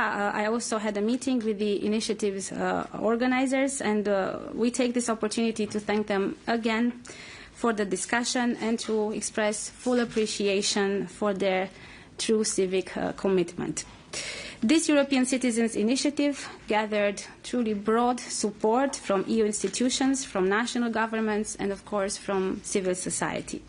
I also had a meeting with the initiative's organizers, and we take this opportunity to thank them again for the discussion and to express full appreciation for their true civic commitment. This European Citizens Initiative gathered truly broad support from EU institutions, from national governments, and of course from civil society.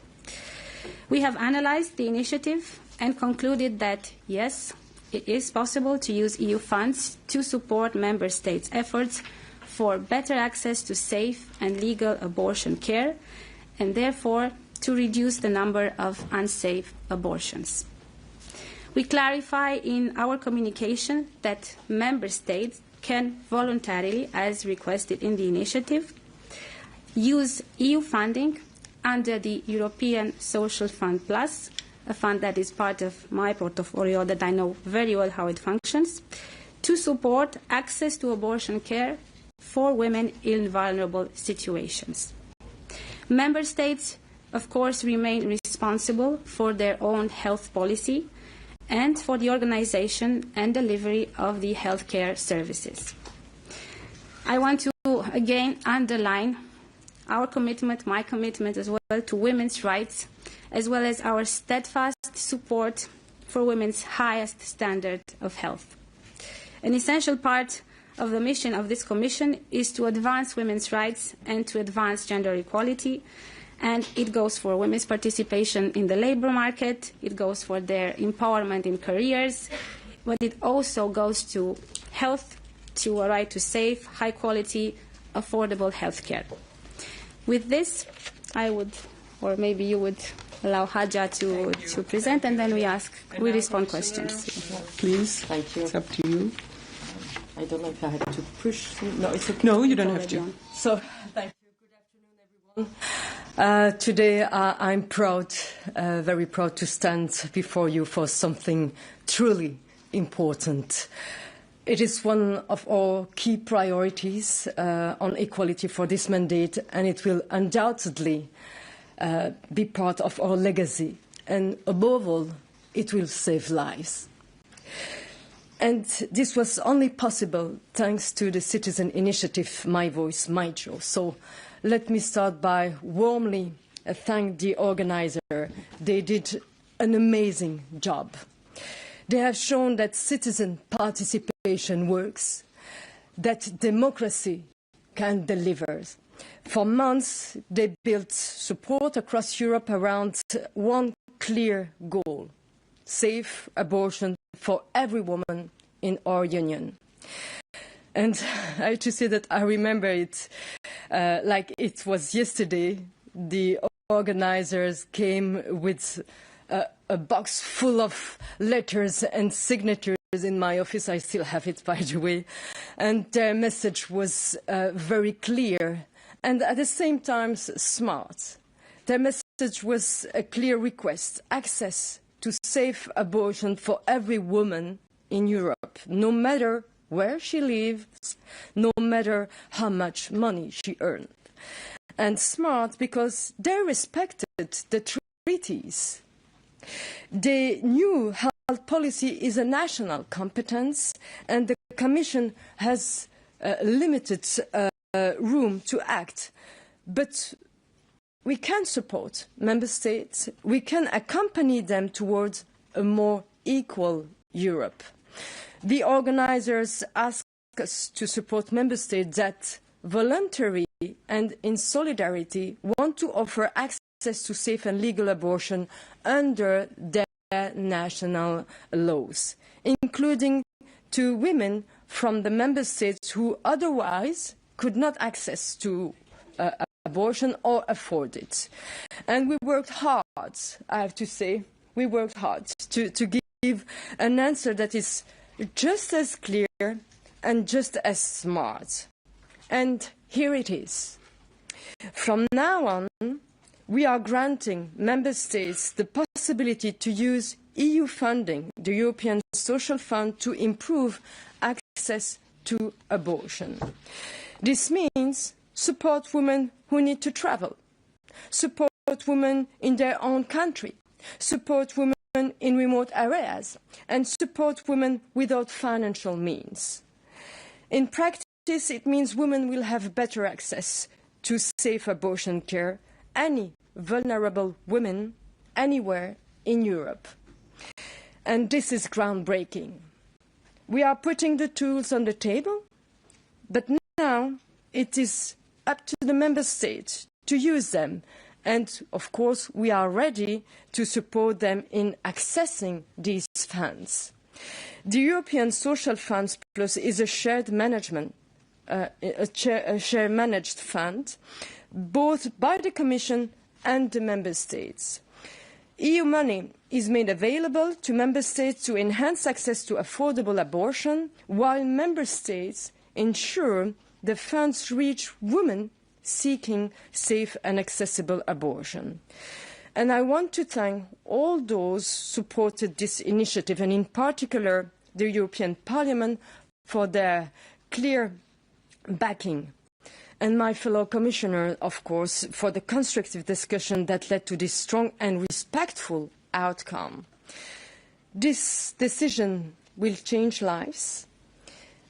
We have analyzed the initiative and concluded that, yes, it is possible to use EU funds to support member states' efforts for better access to safe and legal abortion care, and therefore to reduce the number of unsafe abortions. We clarify in our communication that member states can voluntarily, as requested in the initiative, use EU funding under the European Social Fund Plus, a fund that is part of my portfolio that I know very well how it functions, to support access to abortion care for women in vulnerable situations. Member states, of course, remain responsible for their own health policy and for the organisation and delivery of the healthcare services. I want to again underline our commitment, my commitment as well, to women's rights, as well as our steadfast support for women's highest standard of health. An essential part of the mission of this Commission is to advance women's rights and to advance gender equality, and it goes for women's participation in the labour market, it goes for their empowerment in careers, but it also goes to health, to a right to safe, high-quality, affordable health care. With this, I would, or maybe you would, allow Hadja to present, and then we respond questions. Please. Thank you. It's up to you. I don't know if I have to push. No, it's okay. No, you don't have to. So, thank you. Good afternoon, everyone. Today, I'm proud, very proud to stand before you for something truly important. It is one of our key priorities on equality for this mandate, and it will undoubtedly be part of our legacy. And above all, it will save lives. And this was only possible thanks to the citizen initiative, My Voice, My Joe. So let me start by warmly thank the organizer. They did an amazing job. They have shown that citizen participation works, that democracy can deliver. For months, they built support across Europe around one clear goal: safe abortion for every woman in our union. And I have to say that I remember it like it was yesterday. The organizers came with a box full of letters and signatures in my office. I still have it, by the way. And their message was very clear and at the same time smart. Their message was a clear request: access to safe abortion for every woman in Europe, no matter where she lives, no matter how much money she earned. And smart because they respected the treaties. They knew health policy is a national competence, and the Commission has limited room to act. But we can support member states. We can accompany them towards a more equal Europe. The organisers ask us to support member states that voluntarily and in solidarity want to offer access to safe and legal abortion under their national laws, including to women from the member states who otherwise could not access to abortion or afford it. And we worked hard, I have to say, we worked hard to give an answer that is just as clear and just as smart. And here it is. From now on, we are granting member states the possibility to use EU funding, the European Social Fund, to improve access to abortion. This means support women who need to travel, support women in their own country, support women in remote areas and support women without financial means. In practice, it means women will have better access to safe abortion care, any vulnerable women anywhere in Europe. And this is groundbreaking. We are putting the tools on the table, but now it is up to the member states to use them. And, of course, we are ready to support them in accessing these funds. The European Social Funds Plus is a shared management, a share managed fund, both by the Commission and the member states. EU money is made available to member states to enhance access to affordable abortion, while member states ensure the funds reach women seeking safe and accessible abortion. And I want to thank all those who supported this initiative, and in particular the European Parliament, for their clear backing. And my fellow commissioner, of course, for the constructive discussion that led to this strong and respectful outcome. This decision will change lives.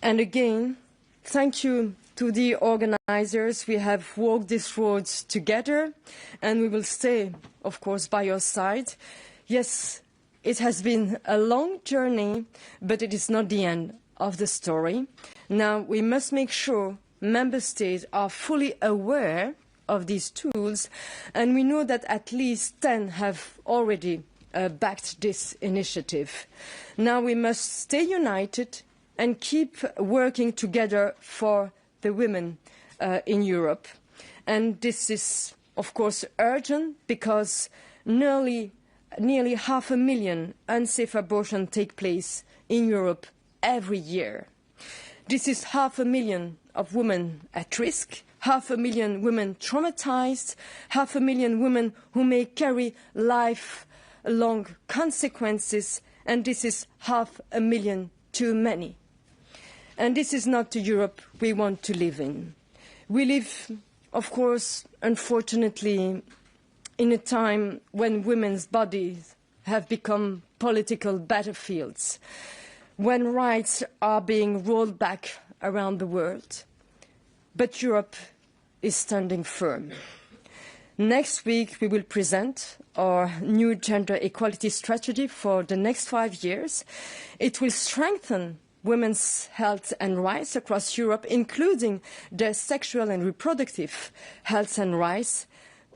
And again, thank you to the organisers. We have walked this road together, and we will stay, of course, by your side. Yes, it has been a long journey, but it is not the end of the story. Now we must make sure member states are fully aware of these tools, and we know that at least 10 have already backed this initiative. Now we must stay united and keep working together for the women in Europe. And this is, of course, urgent because nearly 500,000 unsafe abortions take place in Europe every year. This is 500,000 of women at risk, 500,000 women traumatized, 500,000 women who may carry lifelong consequences, and this is 500,000 too many. And this is not the Europe we want to live in. We live, of course, unfortunately, in a time when women's bodies have become political battlefields, when rights are being rolled back around the world. But Europe is standing firm. Next week, we will present our new gender equality strategy for the next 5 years. It will strengthen women's health and rights across Europe, including their sexual and reproductive health and rights,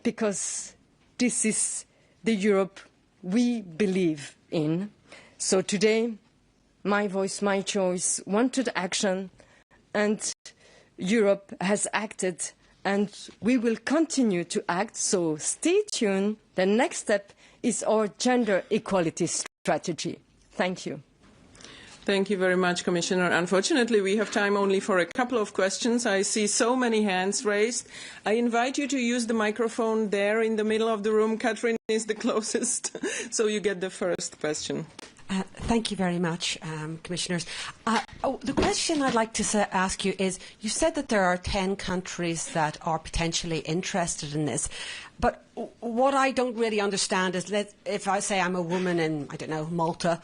because this is the Europe we believe in. So today, my voice, my choice, wanted action, and Europe has acted, and we will continue to act. So stay tuned. The next step is our gender equality strategy. Thank you. Thank you very much, Commissioner. Unfortunately, we have time only for a couple of questions. I see so many hands raised. I invite you to use the microphone there in the middle of the room. Catherine is the closest, so you get the first question. Thank you very much, Commissioners. The question I'd like to ask you is, you said that there are 10 countries that are potentially interested in this, but what I don't really understand is, if I say I'm a woman in, I don't know, Malta,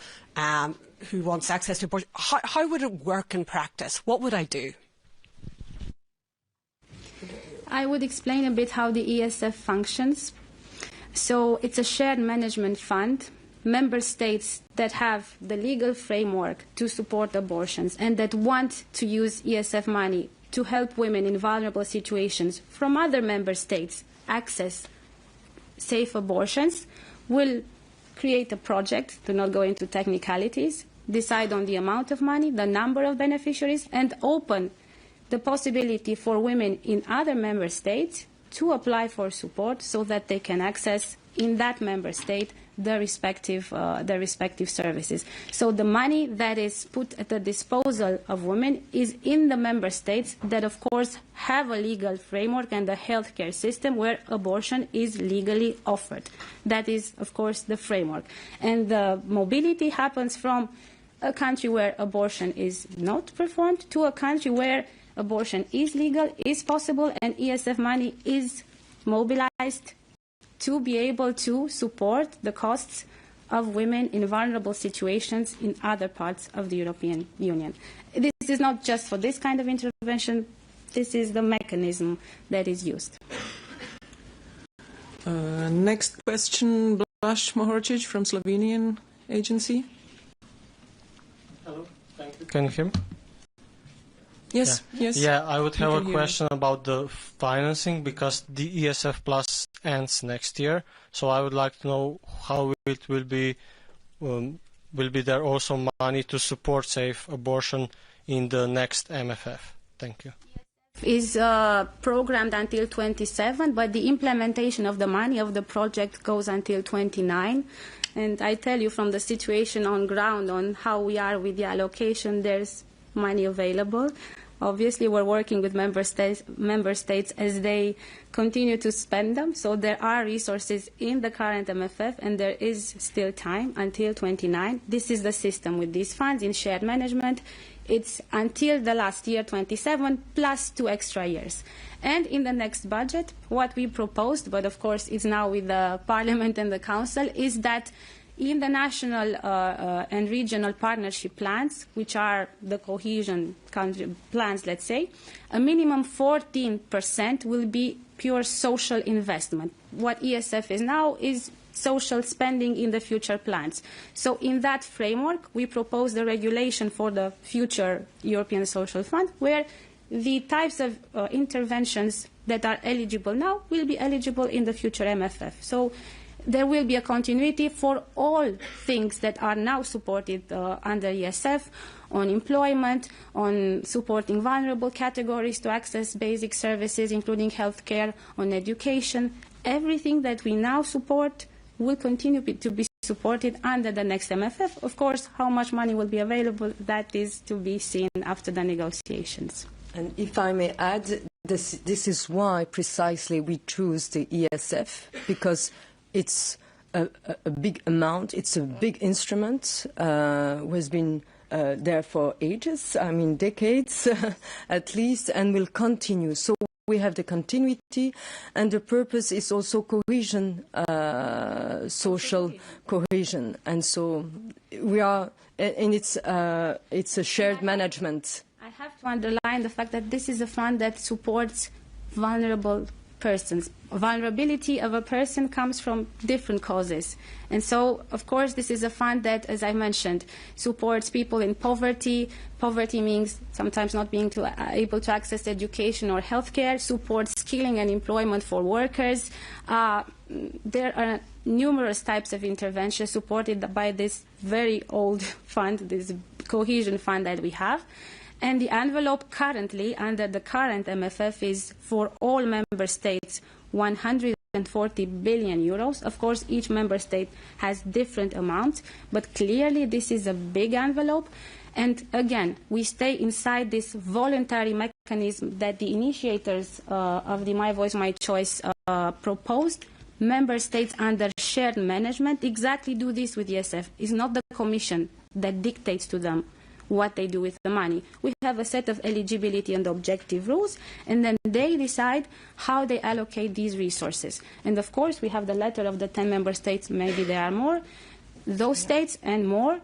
who wants access to abortion, how would it work in practice? What would I do? I would explain a bit how the ESF functions. So it's a shared management fund. Member states that have the legal framework to support abortions and that want to use ESF money to help women in vulnerable situations from other member states access safe abortions will create a project, to not go into technicalities, decide on the amount of money, the number of beneficiaries, and open the possibility for women in other member states to apply for support so that they can access in that member state the respective services. So the money that is put at the disposal of women is in the member states that, of course, have a legal framework and a healthcare system where abortion is legally offered. That is, of course, the framework. And the mobility happens from a country where abortion is not performed to a country where abortion is legal, is possible, and ESF money is mobilized to be able to support the costs of women in vulnerable situations in other parts of the European Union. This is not just for this kind of intervention, this is the mechanism that is used. Next question, Blaž Mohorčić from Slovenian agency. Hello, thank you. Can you hear me? Yes, yes. Yeah, I would have a question about the financing, because the ESF Plus ends next year. So I would like to know how it will be. Will be there also money to support safe abortion in the next MFF? Thank you. Is programmed until 27, but the implementation of the money of the project goes until 29. And I tell you, from the situation on ground on how we are with the allocation, there's money available. Obviously, we're working with member states as they continue to spend them. So there are resources in the current MFF, and there is still time until 29. This is the system with these funds in shared management. It's until the last year, 27, plus 2 extra years. And in the next budget, what we proposed, but of course it's now with the Parliament and the Council, is that in the national and regional partnership plans, which are the cohesion country plans, let's say, a minimum 14% will be pure social investment. What ESF is now is social spending in the future plans. So in that framework, we propose the regulation for the future European Social Fund, where the types of interventions that are eligible now will be eligible in the future MFF. So there will be a continuity for all things that are now supported under ESF, on employment, on supporting vulnerable categories to access basic services, including healthcare, on education. Everything that we now support will continue to be supported under the next MFF. Of course, how much money will be available, that is to be seen after the negotiations. And if I may add, this is why precisely we choose the ESF, because it's a big amount, it's a big instrument, has been there for ages, I mean decades at least, and will continue. So we have the continuity, and the purpose is also cohesion, social cohesion. And so we are, and it's a shared management. I have to underline the fact that this is a fund that supports vulnerable persons. Vulnerability of a person comes from different causes. And so, of course, this is a fund that, as I mentioned, supports people in poverty. Poverty means sometimes not being able to access education or healthcare, supports skilling and employment for workers. There are numerous types of interventions supported by this very old fund, this cohesion fund that we have. And the envelope currently, under the current MFF, is for all member states 140 billion euros. Of course, each member state has different amounts, but clearly this is a big envelope. And again, we stay inside this voluntary mechanism that the initiators of the My Voice, My Choice proposed. Member states under shared management exactly do this with ESF. It's not the Commission that dictates to them what they do with the money. We have a set of eligibility and objective rules, and then they decide how they allocate these resources. And of course, we have the letter of the 10 member states, maybe there are more. Those states and more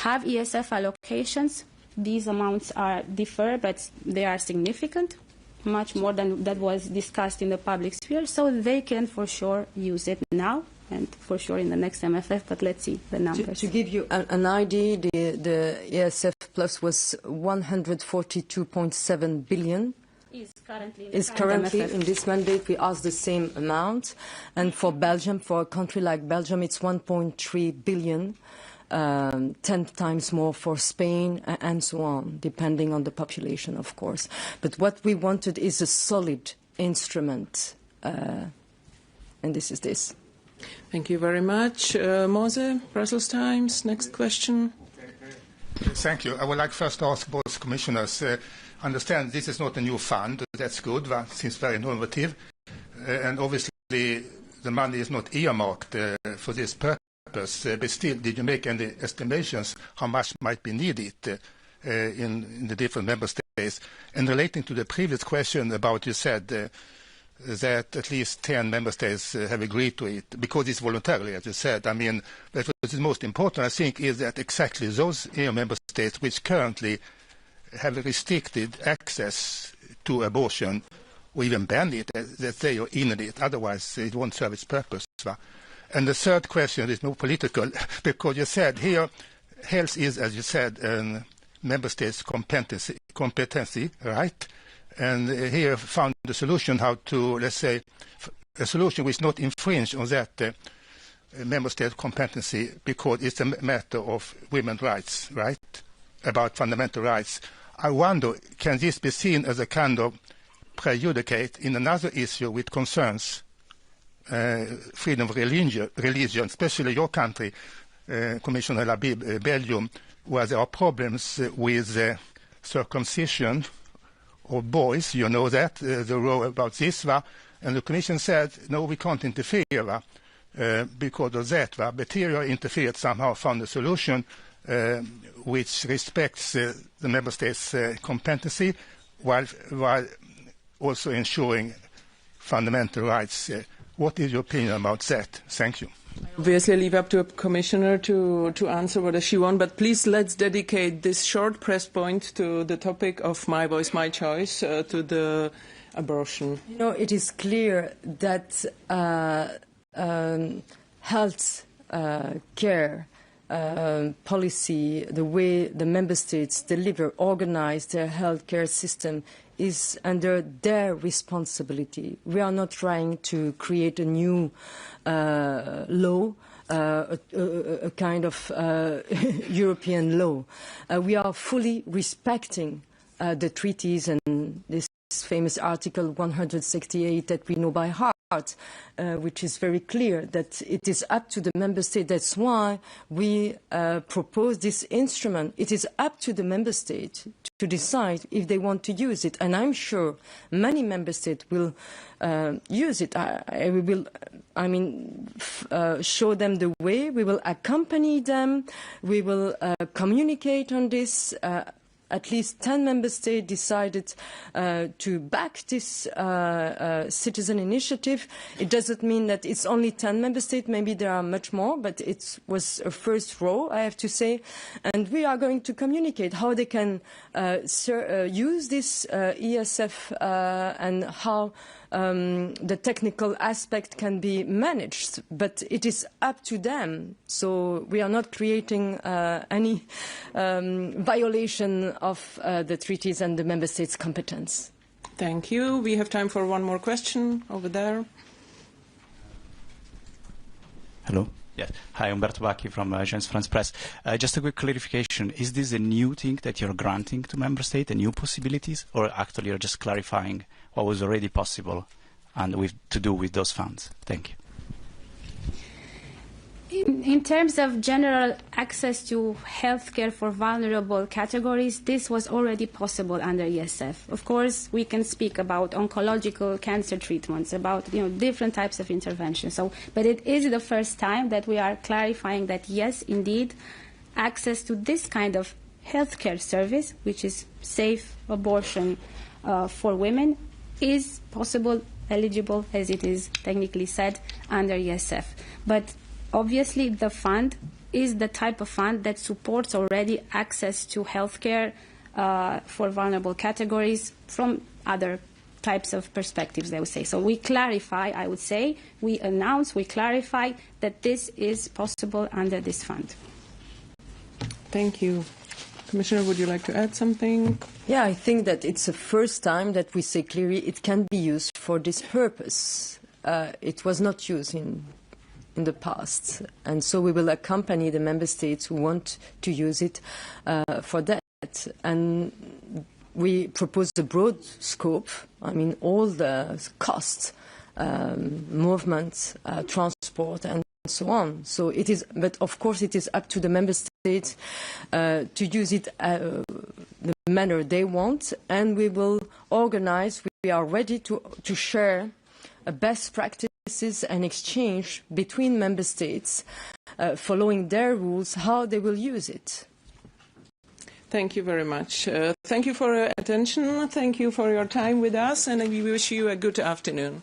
have ESF allocations. These amounts are differ, but they are significant, much more than that was discussed in the public sphere, so they can for sure use it now and for sure in the next MFF, but let's see the numbers. To give you an idea, the ESF Plus was 142.7 billion. Is currently In this mandate. We asked the same amount. And for Belgium, for a country like Belgium, it's 1.3 billion, 10 times more for Spain, and so on, depending on the population, of course. But what we wanted is a solid instrument, and this is this. Thank you very much. Mose, Brussels Times, next question. Thank you. I would like first to ask both commissioners, understand this is not a new fund, that's good, that seems very innovative, and obviously the money is not earmarked for this purpose, but still, did you make any estimations how much might be needed in the different member states? And relating to the previous question about, you said, that at least 10 member states have agreed to it, because it's voluntarily, as you said. I mean, but what is most important, I think, is that exactly those EU member states which currently have restricted access to abortion, or even banned it, that they are in it. Otherwise, it won't serve its purpose. And the third question is more political, because you said here, health is, as you said, member states' competency, right? And here found the solution how to, let's say, a solution which not infringe on that member state competency, because it's a matter of women's rights, right? About fundamental rights. I wonder, can this be seen as a kind of prejudicate in another issue which concerns freedom of religion, especially your country, Commissioner Labib, Belgium, where there are problems with circumcision of boys, you know that, the law about this, and the Commission said, no, we can't interfere because of that, but here you interfered somehow, found a solution which respects the Member States' competency while also ensuring fundamental rights. What is your opinion about that? Thank you. Obviously, leave up to a commissioner to answer what she wants, but please let's dedicate this short press point to the topic of My Voice, My Choice, to the abortion. You know, it is clear that health care policy, the way the member states organize their healthcare system, is under their responsibility. We are not trying to create a new law, a kind of European law. We are fully respecting the treaties and this famous Article 168 that we know by heart, which is very clear that it is up to the member state. That's why we propose this instrument. It is up to the member state to decide if they want to use it. And I'm sure many member states will use it. We will show them the way. We will accompany them. We will communicate on this. At least 10 member states decided to back this citizen initiative. It doesn't mean that it's only 10 member states. Maybe there are much more, but it was a first row, I have to say. And we are going to communicate how they can use this ESF and how the technical aspect can be managed, but it is up to them. So we are not creating any violation of the treaties and the member states' competence. Thank you. We have time for one more question over there. Hello. Yes. Hi, Umberto Bacchi from Agence France Presse. Just a quick clarification. Is this a new thing that you're granting to member states, a new possibilities, or actually you're just clarifying what was already possible and to do with those funds? Thank you. In terms of general access to healthcare for vulnerable categories, this was already possible under ESF. Of course, we can speak about oncological cancer treatments, about different types of interventions. But it is the first time that we are clarifying that yes, indeed, access to this kind of healthcare service, which is safe abortion for women, is possible, eligible, as it is technically said, under ESF. But obviously, the fund is the type of fund that supports already access to healthcare for vulnerable categories from other types of perspectives, I would say. So we clarify, I would say, we clarify that this is possible under this fund. Thank you. Commissioner, would you like to add something? Yeah, I think that it's the first time that we say clearly it can be used for this purpose. It was not used in the past, and so we will accompany the member states who want to use it for that. And we propose a broad scope. I mean, all the costs, movement, transport, and so on. So it is, but of course, it is up to the member states to use it the manner they want, and we will organize. We are ready to share best practice and exchange between member states, following their rules, how they will use it. Thank you very much. Thank you for your attention. Thank you for your time with us, and we wish you a good afternoon.